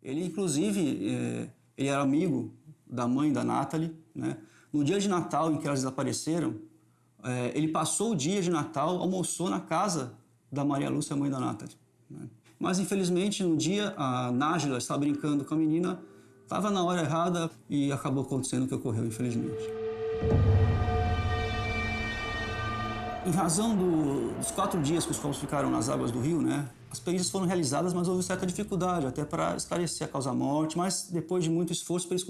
Ele, inclusive, ele era amigo da mãe da Natalie, né? No dia de Natal em que elas desapareceram, ele passou o dia de Natal, almoçou na casa da Maria Lúcia, mãe da Natalie, né? Mas, infelizmente, no dia, a Nájila estava brincando com a menina, estava na hora errada e acabou acontecendo o que ocorreu, infelizmente. Em razão dos 4 dias que os corpos ficaram nas águas do rio, né, as perícias foram realizadas, mas houve certa dificuldade até para esclarecer a causa-morte, mas depois de muito esforço eles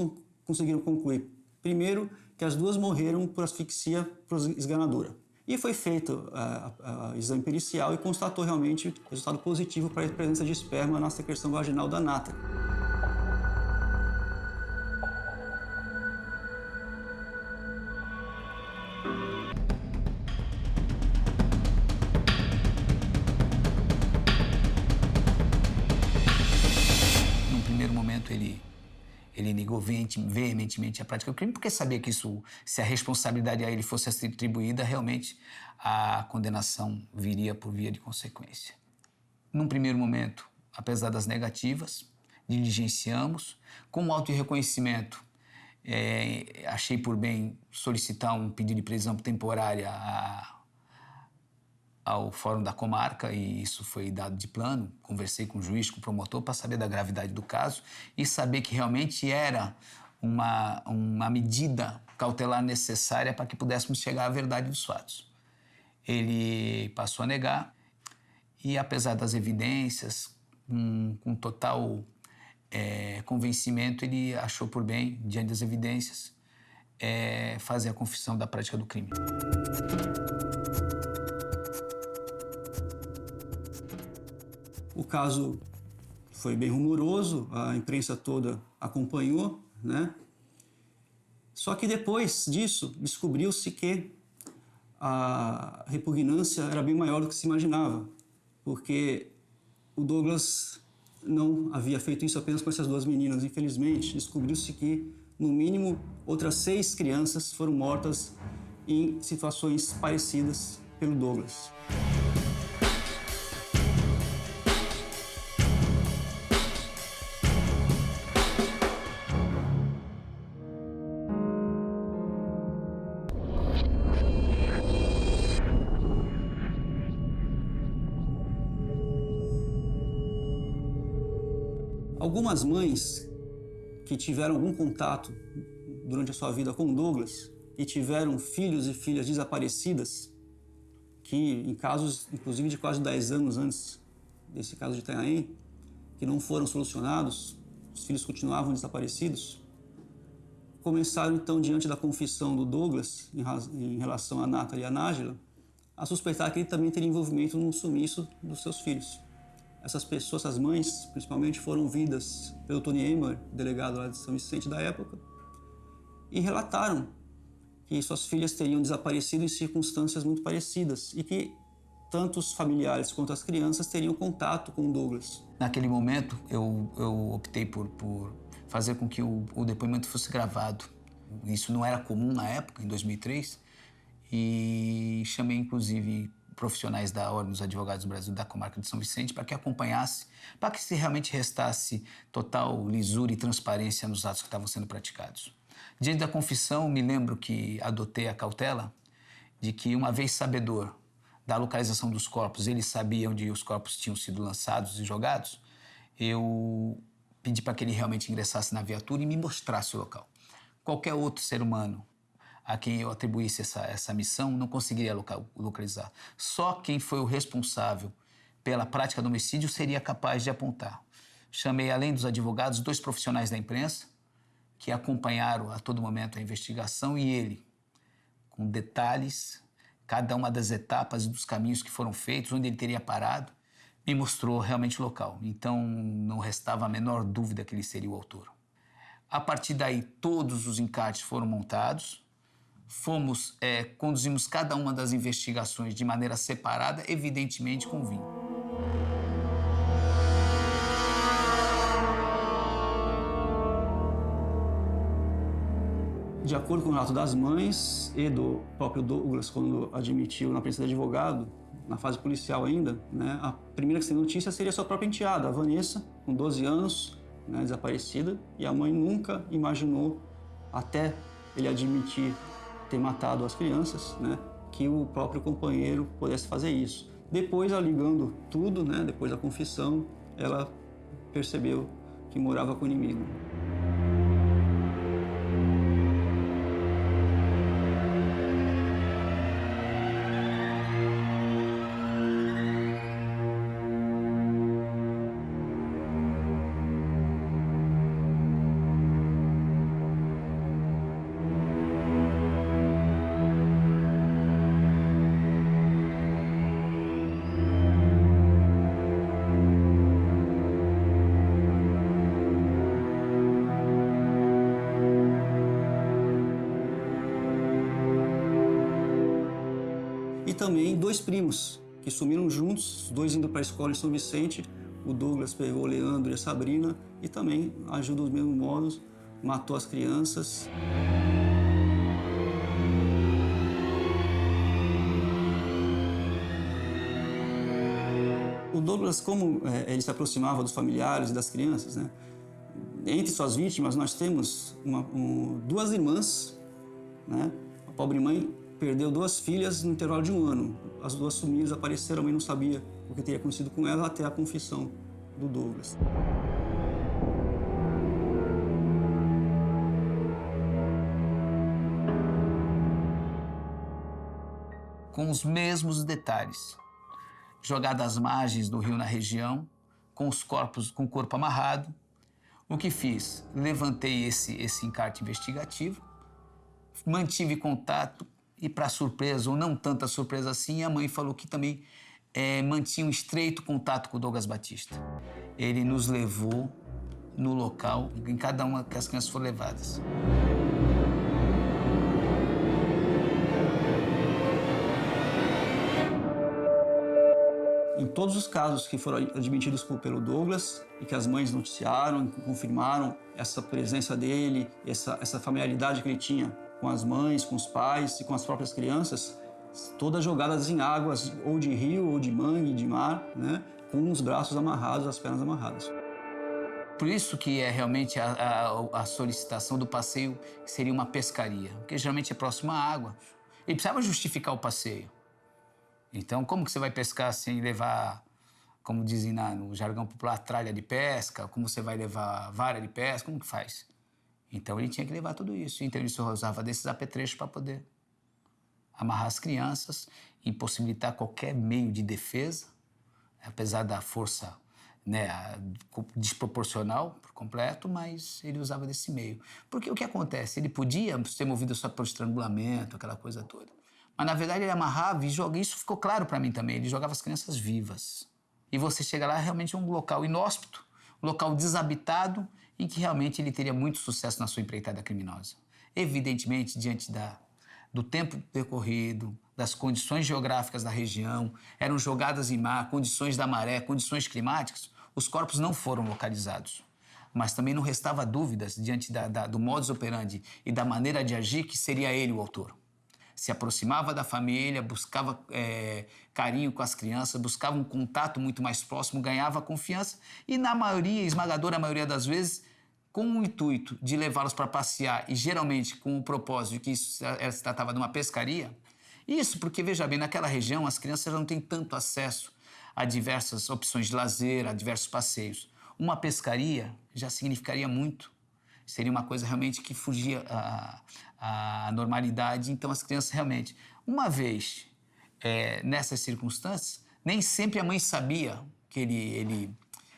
conseguiram concluir. Primeiro, que as duas morreram por asfixia por esganadura. E foi feito o exame pericial e constatou realmente resultado positivo para a presença de esperma na secreção vaginal da Natalie. Num primeiro momento, ele negou veementemente a prática do crime, porque sabia que isso, se a responsabilidade a ele fosse atribuída, realmente a condenação viria por via de consequência. Num primeiro momento, apesar das negativas, diligenciamos. Com auto de reconhecimento, achei por bem solicitar um pedido de prisão temporária ao Fórum da Comarca, e isso foi dado de plano. Conversei com o juiz, com o promotor, para saber da gravidade do caso e saber que realmente era uma medida cautelar necessária para que pudéssemos chegar à verdade dos fatos. Ele passou a negar e, apesar das evidências, com total convencimento, ele achou por bem, diante das evidências, fazer a confissão da prática do crime. O caso foi bem rumoroso, a imprensa toda acompanhou, né? Só que depois disso, descobriu-se que a repugnância era bem maior do que se imaginava, porque o Douglas não havia feito isso apenas com essas 2 meninas. Infelizmente, descobriu-se que, no mínimo, outras 6 crianças foram mortas em situações parecidas pelo Douglas. Algumas mães que tiveram algum contato durante a sua vida com o Douglas e tiveram filhos e filhas desaparecidas, que em casos, inclusive, de quase 10 anos antes desse caso de Itanhaém, que não foram solucionados, os filhos continuavam desaparecidos, começaram então, diante da confissão do Douglas em relação a Natalie e a Nájila, a suspeitar que ele também teria envolvimento no sumiço dos seus filhos. Essas pessoas, essas mães, principalmente, foram ouvidas pelo Tony Emer, delegado lá de São Vicente da época, e relataram que suas filhas teriam desaparecido em circunstâncias muito parecidas e que tanto os familiares quanto as crianças teriam contato com o Douglas. Naquele momento, eu optei por fazer com que o depoimento fosse gravado. Isso não era comum na época, em 2003, e chamei, inclusive, profissionais da Ordem dos Advogados do Brasil, da Comarca de São Vicente, para que acompanhasse, para que se realmente restasse total lisura e transparência nos atos que estavam sendo praticados. Diante da confissão, me lembro que adotei a cautela de que, uma vez sabedor da localização dos corpos, ele sabia onde os corpos tinham sido lançados e jogados, eu pedi para que ele realmente ingressasse na viatura e me mostrasse o local. Qualquer outro ser humano a quem eu atribuísse essa missão não conseguiria localizar. Só quem foi o responsável pela prática do homicídio seria capaz de apontar. Chamei, além dos advogados, 2 profissionais da imprensa que acompanharam a todo momento a investigação, e ele, com detalhes, cada uma das etapas e dos caminhos que foram feitos, onde ele teria parado, me mostrou realmente o local. Então não restava a menor dúvida que ele seria o autor. A partir daí, todos os encartes foram montados. Conduzimos cada uma das investigações de maneira separada, evidentemente com vinho. De acordo com o relato das mães e do próprio Douglas, quando admitiu na presença de advogado, na fase policial ainda, né, a primeira que se tem notícia seria a sua própria enteada, a Vanessa, com 12 anos, né, desaparecida, e a mãe nunca imaginou, até ele admitir ter matado as crianças, né, que o próprio companheiro pudesse fazer isso. Depois, aligando tudo, né, depois da confissão, ela percebeu que morava com o inimigo. E também 2 primos que sumiram juntos, os 2 indo para a escola em São Vicente. O Douglas pegou o Leandro e a Sabrina e também agiu dos mesmos modos, matou as crianças. O Douglas, como ele se aproximava dos familiares e das crianças, né? Entre suas vítimas nós temos 2 irmãs, né? A pobre mãe perdeu 2 filhas no intervalo de 1 ano. As 2 sumidas apareceram, a mãe não sabia o que teria acontecido com ela até a confissão do Douglas. Com os mesmos detalhes, jogado às margens do rio na região, com o corpo amarrado. O que fiz? Levantei esse encarte investigativo, mantive contato e, para surpresa, ou não tanta surpresa assim, a mãe falou que também mantinha um estreito contato com o Douglas Batista. Ele nos levou no local em cada uma que as crianças foram levadas. Em todos os casos que foram admitidos pelo Douglas e que as mães noticiaram, confirmaram essa presença dele, essa familiaridade que ele tinha com as mães, com os pais e com as próprias crianças, todas jogadas em águas ou de rio, ou de mangue, de mar, né, com os braços amarrados, as pernas amarradas. Por isso que é realmente a solicitação do passeio seria uma pescaria, porque geralmente é próximo à água. Ele precisava justificar o passeio. Então, como que você vai pescar sem levar, como dizem no jargão popular, tralha de pesca? Como você vai levar vara de pesca? Como que faz? Então, ele tinha que levar tudo isso. Então, ele só usava desses apetrechos para poder amarrar as crianças, impossibilitar qualquer meio de defesa, apesar da força, né, desproporcional por completo, mas ele usava desse meio. Porque o que acontece? Ele podia ser movido só por estrangulamento, aquela coisa toda. Mas, na verdade, ele amarrava e jogava. Isso ficou claro para mim também. Ele jogava as crianças vivas. E você chega lá, realmente é um local inóspito, um local desabitado, em que realmente ele teria muito sucesso na sua empreitada criminosa. Evidentemente, diante do tempo percorrido, das condições geográficas da região, eram jogadas em mar, condições da maré, condições climáticas, os corpos não foram localizados. Mas também não restava dúvidas, diante do modus operandi e da maneira de agir, que seria ele o autor. Se aproximava da família, buscava carinho com as crianças, buscava um contato muito mais próximo, ganhava confiança e, na maioria, esmagadora maioria das vezes, com o intuito de levá-los para passear e, geralmente, com o propósito de que isso se tratava de uma pescaria. Isso porque, veja bem, naquela região as crianças não têm tanto acesso a diversas opções de lazer, a diversos passeios. Uma pescaria já significaria muito. Seria uma coisa realmente que fugia à normalidade. Então, as crianças realmente, uma vez nessas circunstâncias, nem sempre a mãe sabia que ele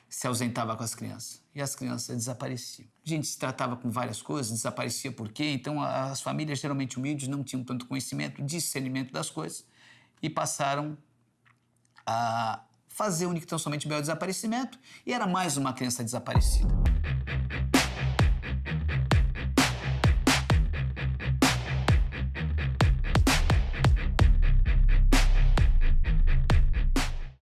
se ausentava com as crianças. E as crianças desapareciam. A gente se tratava com várias coisas, desaparecia por quê? Então, as famílias geralmente humildes não tinham tanto conhecimento, discernimento das coisas e passaram a fazer único e tão somente o belo desaparecimento e era mais uma criança desaparecida.